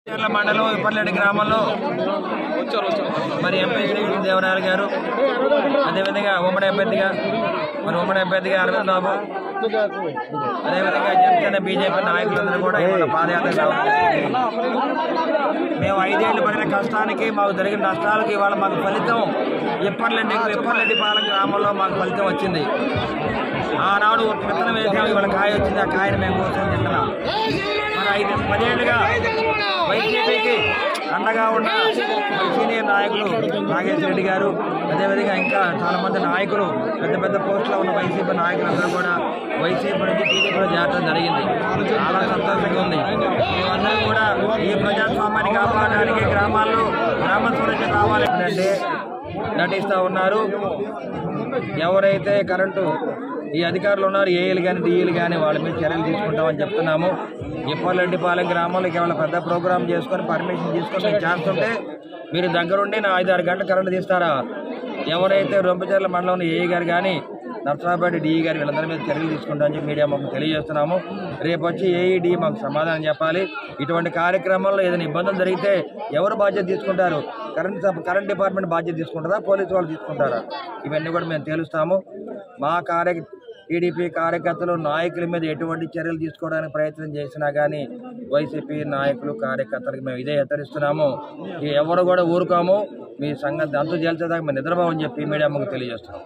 మండలం ఇప్పర్లేటి గ్రామంలో మరి ఎంపీ దేవరాయలు గారు అదేవిధంగా ఉమ్మడి అభ్యర్థిగా అరవింద్ బాబు అదేవిధంగా జనసేన బీజేపీ నాయకులందరూ కూడా ఇవాళ పాదయాత్ర మేము 5 ఏళ్ళు పడిన కష్టానికి మాకు జరిగిన నష్టాలకి ఇవాళ మాకు ఫలితం ఇప్పర్లెడ్డిపాలెం గ్రామంలో మాకు ఫలితం వచ్చింది. ఆనాడు విత్తనం వేసాము, ఇవాళ కాయ వచ్చింది. ఆ కాయను మేము కోసం తింటున్నాం. మరి 10 ఏళ్ళుగా వైసీపీకి అండగా ఉన్న సీనియర్ నాయకులు నాగేశ్వర రెడ్డి గారు, అదేవిధంగా ఇంకా చాలా మంది నాయకులు పెద్ద పోస్టులో ఉన్న వైసీపీ నాయకులందరూ కూడా వైసీపీ నుంచి టీడీపీలో చేరడం జరిగింది. చాలా సంతోషంగా ఉంది. మేమందరం కూడా ఈ ప్రజాస్వామ్యాన్ని కాపాడడానికి గ్రామాల్లో గ్రామ స్వరాజ్యం కావాలి అంటే నటిస్తూ ఉన్నారు. ఎవరైతే కరెంటు ఈ అధికారులు ఉన్నారు, ఏఈలు కానీ డిఈలు కానీ వాళ్ళ మీద చర్యలు తీసుకుంటామని చెప్తున్నాము. ఇప్పర్లెడ్డిపాలెం గ్రామంలో కేవలం పెద్ద ప్రోగ్రాం చేసుకొని పర్మిషన్ తీసుకొని మీరు చేస్తుంటే మీరు దగ్గరుండి నా 5-6 గంటలు కరెంటు తీస్తారా? ఎవరైతే రొంపిచెర్ల మండలంలో ఏఈ గారు కానీ నర్సరావుపేట డిఈ గారు వీళ్ళందరి మీద చర్యలు తీసుకుంటామని చెప్పి మీడియా మాకు తెలియజేస్తున్నాము. రేపు వచ్చి ఏఈ డిఈ మాకు సమాధానం చెప్పాలి. ఇటువంటి కార్యక్రమంలో ఏదైనా ఇబ్బందులు జరిగితే ఎవరు బాధ్యత తీసుకుంటారు? కరెంట్ డిపార్ట్మెంట్ బాధ్యత తీసుకుంటారా, పోలీసు వాళ్ళు తీసుకుంటారా? ఇవన్నీ కూడా మేము తేలుస్తాము. మా టీడీపీ కార్యకర్తలు నాయకుల మీద ఎటువంటి చర్యలు తీసుకోవడానికి ప్రయత్నం చేసినా కానీ వైసీపీ నాయకులు కార్యకర్తలకు మేము ఇదే హెచ్చరిస్తున్నాము. ఎవరు కూడా ఊరుకోము. మీ సంగతి అంతు తేల్చేదాకా మేము నిద్రపోవని చెప్పి మీడియా మాకు తెలియజేస్తున్నాం.